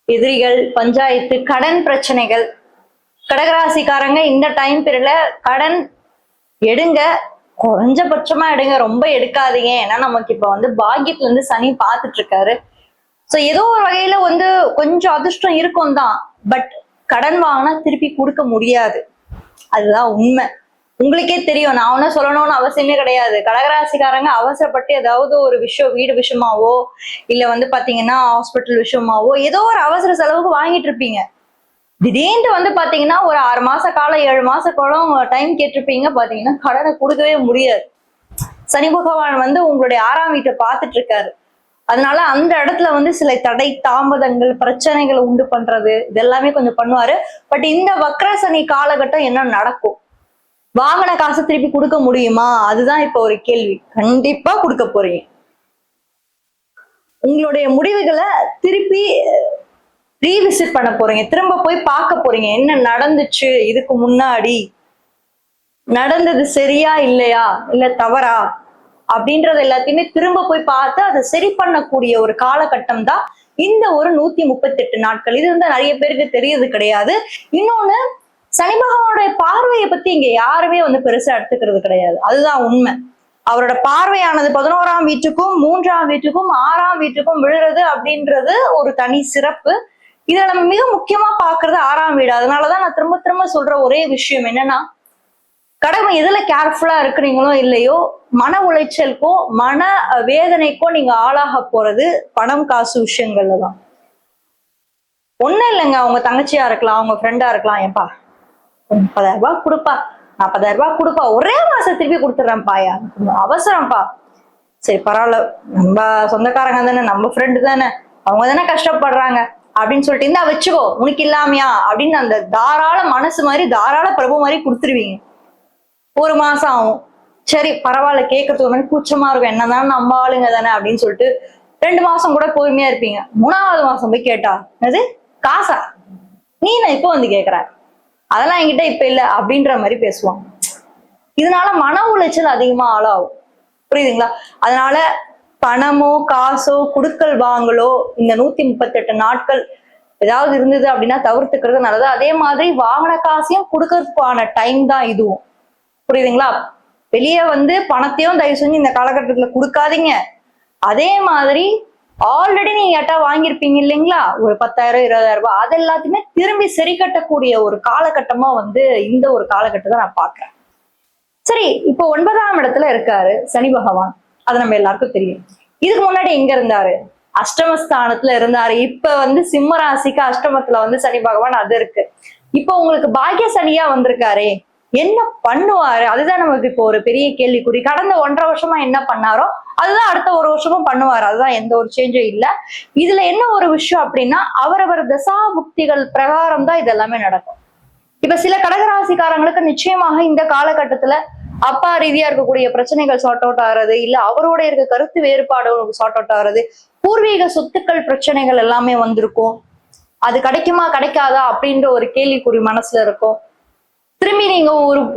எதிரிகள், பஞ்சாயத்து, கடன் பிரச்சனைகள். கடகராசிக்காரங்க இந்த டைம் பீரியட்ல கடன் எடுங்க, குறைஞ்சபட்சமா எடுங்க, ரொம்ப எடுக்காதீங்க. ஏன்னா நமக்கு இப்ப வந்து பாக்கியத்துல இருந்து சனி பார்த்துட்டு இருக்காரு. சோ ஏதோ ஒரு வகையில வந்து கொஞ்சம் அதிர்ஷ்டம் இருக்கும் தான், பட் கடன் வாங்கினா திருப்பி கொடுக்க முடியாது, அதுதான் உண்மை. உங்களுக்கே தெரியும், நான் ஒன்னும் சொல்லணும்னு அவசியமே கிடையாது. கடகராசிக்காரங்க அவசரப்பட்டு ஏதாவது ஒரு விஷயம், வீடு விஷயமாவோ இல்ல வந்து பாத்தீங்கன்னா ஹாஸ்பிட்டல் விஷயமாவோ ஏதோ ஒரு அவசர செலவுக்கு வாங்கிட்டு இருப்பீங்க. திடீர்னு வந்து பாத்தீங்கன்னா ஒரு 6 மாச காலம் 7 மாச காலம் டைம் கேட்டிருப்பீங்க, பாத்தீங்கன்னா கடனை கொடுக்கவே முடியாது. சனி பகவான் வந்து உங்களுடைய 6ஆம் வீட்டை பார்த்துட்டு இருக்காரு. அதனால அந்த இடத்துல வந்து சில தடை தாமதங்கள் பிரச்சனைகளை உண்டு பண்றது இதெல்லாமே கொஞ்சம் பண்ணுவாரு. பட் இந்த வக்ர சனி காலகட்டம் என்ன நடக்கும்? வாங்கின காசு திருப்பி கொடுக்க முடியுமா? அதுதான் இப்ப ஒரு கேள்வி. கண்டிப்பா கொடுக்க போறீங்க. உங்களுடைய முடிவுகளை திருப்பி ரீவிசிட் பண்ண போறீங்க, திரும்ப போய் பார்க்க போறீங்க, என்ன நடந்துச்சு, இதுக்கு முன்னாடி நடந்தது சரியா இல்லையா இல்ல தவறா அப்படின்றது எல்லாத்தையுமே திரும்ப போய் பார்த்து அதை சரி பண்ணக்கூடிய ஒரு காலகட்டம் தான் இந்த ஒரு 138 நாட்கள். இது வந்து நிறைய பேருக்கு தெரியறது கிடையாது. இன்னொன்னு, சனி பகவானுடைய பார்வையை பத்தி இங்க யாருமே வந்து பெருசா எடுத்துக்கிறது கிடையாது, அதுதான் உண்மை. அவரோட பார்வையானது 11ஆம் வீட்டுக்கும் 3ஆம் வீட்டுக்கும் 6ஆம் வீட்டுக்கும் விழுறது அப்படின்றது ஒரு தனி சிறப்பு. இதுல நம்ம மிக முக்கியமா பாக்குறது 6ஆம் வீடு. அதனாலதான் நான் திரும்ப திரும்ப சொல்ற ஒரே விஷயம் என்னன்னா, கடமை எதுல கேர்ஃபுல்லா இருக்கிறீங்களோ இல்லையோ, மன உளைச்சலுக்கோ மன வேதனைக்கோ நீங்க ஆளாக போறது பணம் காசு விஷயங்கள்ல தான். ஒண்ணும் இல்லைங்க, அவங்க தங்கச்சியா இருக்கலாம், அவங்க ஃப்ரெண்டா இருக்கலாம், ஏன்பா 30,000 ரூபாய் கொடுப்பா, 40,000 ரூபாய் கொடுப்பா, ஒரே மாசம் திருப்பி கொடுத்துட்றேன்ப்பா, அவசரம்ப்பா. சரி பரவாயில்ல, நம்ம சொந்தக்காரங்க தானே, நம்ம ஃப்ரெண்டு தானே, அவங்க தானே கஷ்டப்படுறாங்க அப்படின்னு சொல்லிட்டு இருந்தா வச்சுக்கோ, உனக்கு இல்லாமையா அப்படின்னு அந்த தாராள மனசு மாதிரி தாராள பிரபு மாதிரி கொடுத்துருவீங்க. ஒரு மாசம் ஆகும், சரி பரவாயில்ல, கேட்கறதுக்கு ஒரு மாதிரி கூச்சமா இருக்கும், என்னதான் நம்ம ஆளுங்க தானே அப்படின்னு சொல்லிட்டு 2 மாசம் கூட பொறுமையா இருப்பீங்க. 3ஆவது மாசம் போய் கேட்டா, அது காசா, நீ நான் இப்போ வந்து கேட்கற, அதெல்லாம் என்கிட்ட இப்ப இல்ல அப்படின்ற மாதிரி பேசுவாங்க. இதனால மன உளைச்சல் அதிகமா ஆளாகும், புரியுதுங்களா? அதனால பணமோ காசோ குடுக்கல் வாங்கலோ இந்த 138 நாட்கள் ஏதாவது இருந்தது அப்படின்னா தவிர்த்துக்கிறது நல்லது. அதே மாதிரி வாங்கின காசையும் கொடுக்கறதுக்கான டைம் தான் இதுவும், புரியுதுங்களா? வெளியே வந்து பணத்தையும் தயவு செஞ்சு இந்த காலகட்டத்துல கொடுக்காதீங்க. அதே மாதிரி ஆல்ரெடி நீங்க ஏட்டா வாங்கியிருப்பீங்க இல்லைங்களா, ஒரு 10,000 20,000 ரூபாய், அது எல்லாத்தையுமே திரும்பி சரி கட்டக்கூடிய ஒரு காலகட்டமா வந்து இந்த ஒரு காலகட்டத்தை நான் பாக்குறேன். சரி, இப்போ 9ஆம் இடத்துல இருக்காரு சனி பகவான், அது நம்ம எல்லாருக்கும் தெரியும். இதுக்கு முன்னாடி எங்க இருந்தாரு? அஷ்டமஸ்தானத்துல இருந்தாரு. இப்ப வந்து சிம்ம ராசிக்கு அஷ்டமத்துல வந்து சனி பகவான் அது இருக்கு. இப்போ உங்களுக்கு பாக்கிய சனியா வந்திருக்காரே, என்ன பண்ணுவாரு? அதுதான் நமக்கு இப்போ ஒரு பெரிய கேள்விக்குறி. கடந்த 1.5 வருஷமா என்ன பண்ணாரோ அதுதான் அடுத்த 1 வருஷமும் பண்ணுவாரு, அதுதான் எந்த ஒரு சேஞ்சும் இல்லை. இதுல என்ன ஒரு விஷயம் அப்படின்னா, அவரவர் தசா புக்திகள் பிரகாரம் தான் இதெல்லாமே நடக்கும். இப்ப சில கடகராசிக்காரங்களுக்கு நிச்சயமாக இந்த காலகட்டத்துல அப்பா ரீதியா இருக்கக்கூடிய பிரச்சனைகள் சார்ட் அவுட் ஆகுறது, இல்ல அவரோட இருக்க கருத்து வேறுபாடு சார்ட் அவுட் ஆகுறது, பூர்வீக சொத்துக்கள் பிரச்சனைகள் எல்லாமே வந்திருக்கும். அது கிடைக்குமா கிடைக்காதா அப்படின்ற ஒரு கேள்விக்குறி மனசுல இருக்கும். திரும்பி நீங்க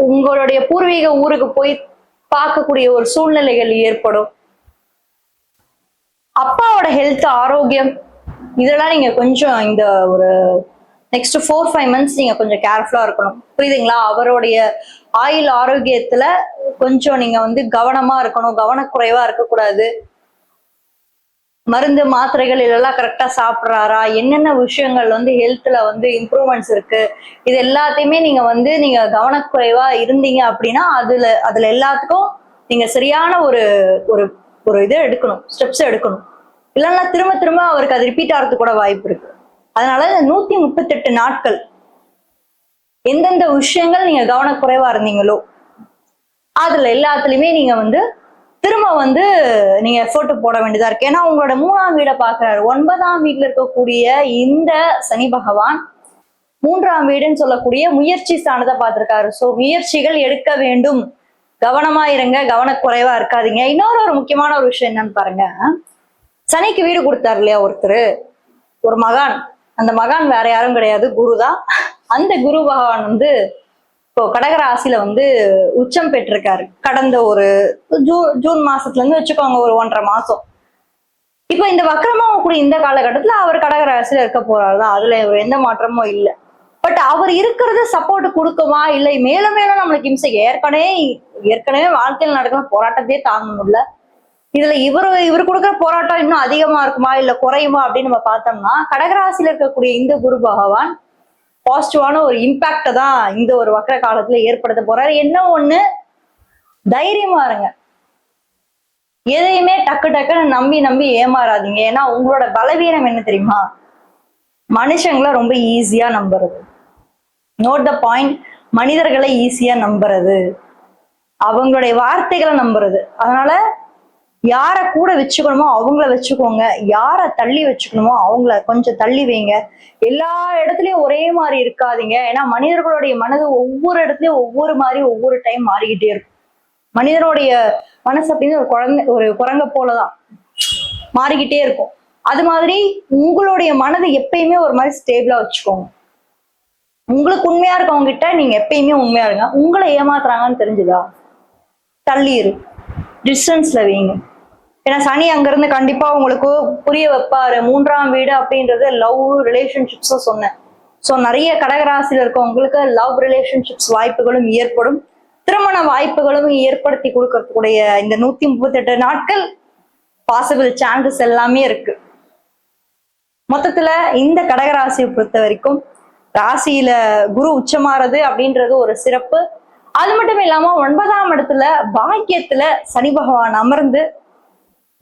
உங்களுடைய பூர்வீக ஊருக்கு போய் பார்க்கக்கூடிய ஒரு சூழ்நிலைகள் ஏற்படும். அப்பாவோட ஹெல்த் ஆரோக்கியம் இதெல்லாம் நீங்க கொஞ்சம் இந்த ஒரு நெக்ஸ்ட் 4-5 மந்த்ஸ் நீங்க கொஞ்சம் கேர்ஃபுல்லா இருக்கணும், புரியுதுங்களா? அவருடைய ஆயுள் ஆரோக்கியத்துல கொஞ்சம் நீங்க வந்து கவனமா இருக்கணும், கவனக்குறைவா இருக்கக்கூடாது. மருந்து மாத்திரைகள் இதெல்லாம் கரெக்டா சாப்பிட்றாரா, என்னென்ன விஷயங்கள் வந்து ஹெல்த்ல வந்து இம்ப்ரூவ்மெண்ட்ஸ் இருக்கு, இது எல்லாத்தையுமே நீங்க கவனக்குறைவா இருந்தீங்க அப்படின்னா அதுல எல்லாத்துக்கும் நீங்க சரியான ஒரு ஒரு ஒரு இதை எடுக்கணும், ஸ்டெப்ஸ் எடுக்கணும். இல்லைன்னா திரும்ப திரும்ப அவருக்கு அது ரிப்பீட் ஆகிறதுக்கு கூட வாய்ப்பு இருக்கு. அதனால 138 நாட்கள் எந்தெந்த விஷயங்கள் நீங்க கவனக்குறைவா இருந்தீங்களோ அதுல எல்லாத்துலயுமே நீங்க வந்து திரும்ப வந்து நீங்க எஃபோர்ட் போட வேண்டியதா இருக்கு. ஏன்னா உங்களோட 3ஆம் வீடை பாக்குறாரு. 9ஆம் வீட்டுல இருக்கக்கூடிய இந்த சனி பகவான் 3ஆம் வீடுன்னு சொல்லக்கூடிய முயற்சி ஸ்தானத்தை பார்த்திருக்காரு. ஸோ முயற்சிகள் எடுக்க வேண்டும், கவனமா இருங்க, கவனக்குறைவா இருக்காதீங்க. இன்னொரு முக்கியமான ஒரு விஷயம் என்னன்னு பாருங்க, சனிக்கு வீடு கொடுத்தாரு இல்லையா ஒருத்தர், ஒரு மகான். அந்த மகான் வேற யாரும் கிடையாது, குருதான். அந்த குரு பகவான் வந்து இப்போ கடகராசியில வந்து உச்சம் பெற்றிருக்காரு கடந்த ஒரு ஜூன் மாசத்துல இருந்து வச்சுக்கோங்க, ஒரு 1.5 மாசம். இப்ப இந்த வக்கரமா கூடிய இந்த காலகட்டத்துல அவர் கடகராசியில இருக்க போறாருதான், அதுல எந்த மாற்றமும் இல்லை. பட் அவர் இருக்கிறது சப்போர்ட் கொடுக்குமா, இல்லை மேலும் மேலும் நம்மளுக்கு இம்சை. ஏற்கனவே வாழ்க்கையில் நடக்கிற போராட்டத்தையே தாங்க முடியல, இதுல இவர் கொடுக்குற போராட்டம் இன்னும் அதிகமா இருக்குமா இல்ல குறையுமா அப்படின்னு நம்ம பார்த்தோம்னா, கடகராசியில இருக்கக்கூடிய இந்த குரு பகவான் பாசிட்டிவான ஒரு இம்பாக்ட தான் இந்த ஒரு வக்கர காலத்துல ஏற்படுத்த போறாரு. என்ன ஒண்ணு, தைரியமா இருங்க, எதையுமே டக்கு டக்குன்னு நம்பி ஏமாறாதீங்க. ஏன்னா உங்களோட பலவீனம் என்ன தெரியுமா, மனுஷங்களை ரொம்ப ஈஸியா நம்புறது. நோட் த பாயிண்ட், மனிதர்களை ஈஸியா நம்புறது, அவங்களுடைய வார்த்தைகளை நம்புறது. அதனால யாரை கூட வச்சுக்கணுமோ அவங்கள வச்சுக்கோங்க, யாரை தள்ளி வச்சுக்கணுமோ அவங்கள கொஞ்சம் தள்ளி வைங்க. எல்லா இடத்துலயும் ஒரே மாதிரி இருக்காதீங்க. ஏன்னா மனிதர்களுடைய மனது ஒவ்வொரு இடத்துலயும் ஒவ்வொரு மாதிரி ஒவ்வொரு டைம் மாறிக்கிட்டே இருக்கும். மனிதனுடைய மனசு அப்படின்னு ஒரு குரங்க போலதான் மாறிக்கிட்டே இருக்கும். அது மாதிரி உங்களுடைய மனதை எப்பயுமே ஒரு மாதிரி ஸ்டேபிளா வச்சுக்கோங்க. உங்களுக்கு உண்மையா இருக்கவங்க கிட்ட நீங்க எப்பயுமே உண்மையா இருங்க. உங்களை ஏமாத்துறாங்கன்னு தெரிஞ்சுதா, தள்ளி இரு, டிஸ்டன்ஸ்ல வைங்க. ஏன்னா சனி அங்கிருந்து கண்டிப்பா உங்களுக்கு புரிய வைப்பாரு. 3ஆம் வீடு அப்படின்றது லவ் ரிலேஷன்ஷிப்ஸ் சொன்னேன். ஸோ நிறைய கடகராசியில இருக்கவங்களுக்கு லவ் ரிலேஷன்ஷிப்ஸ் வாய்ப்புகளும் ஏற்படும், திருமண வாய்ப்புகளும் ஏற்படுத்தி கொடுக்கறதுக்குடைய இந்த 138 நாட்கள் பாசிபிள் சான்சஸ் எல்லாமே இருக்கு. மொத்தத்துல இந்த கடகராசியை பொறுத்த வரைக்கும் ராசியில குரு உச்சமாறது அப்படின்றது ஒரு சிறப்பு. அது மட்டும் இல்லாம 9ஆம் இடத்துல பாக்கியத்துல சனி பகவான் அமர்ந்து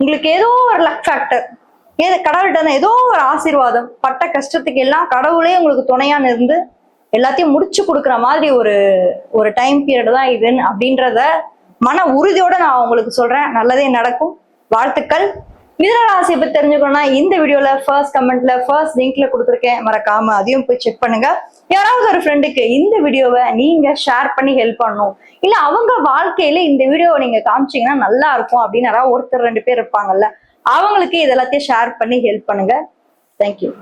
உங்களுக்கு ஏதோ ஒரு லக் ஃபேக்டர், கடவுள்கிட்ட ஏதோ ஒரு ஆசீர்வாதம், பட்ட கஷ்டத்துக்கு எல்லாம் கடவுளே உங்களுக்கு துணையான்னு இருந்து எல்லாத்தையும் முடிச்சு கொடுக்குற மாதிரி ஒரு டைம் பீரியட் தான் இது அப்படின்றத மன உறுதியோட நான் உங்களுக்கு சொல்றேன். நல்லதே நடக்கும், வாழ்த்துக்கள். மிதுன ராசியை பத்தி தெரிஞ்சுக்கணும்னா இந்த வீடியோல ஃபர்ஸ்ட் கமெண்ட்ல ஃபர்ஸ்ட் லிங்க்ல கொடுத்துருக்கேன், மறக்காம அதையும் போய் செக் பண்ணுங்க. யாராவது ஒரு ஃப்ரெண்டுக்கு இந்த வீடியோவை நீங்க ஷேர் பண்ணி ஹெல்ப் பண்ணணும், இல்ல அவங்க வாழ்க்கையில இந்த வீடியோவை நீங்க காமிச்சீங்கன்னா நல்லா இருக்கும் அப்படின்னு யாராவது ஒருத்தர் 2 பேர் இருப்பாங்கல்ல, அவங்களுக்கு இதெல்லாத்தையும் ஷேர் பண்ணி ஹெல்ப் பண்ணுங்க. தேங்க்யூ.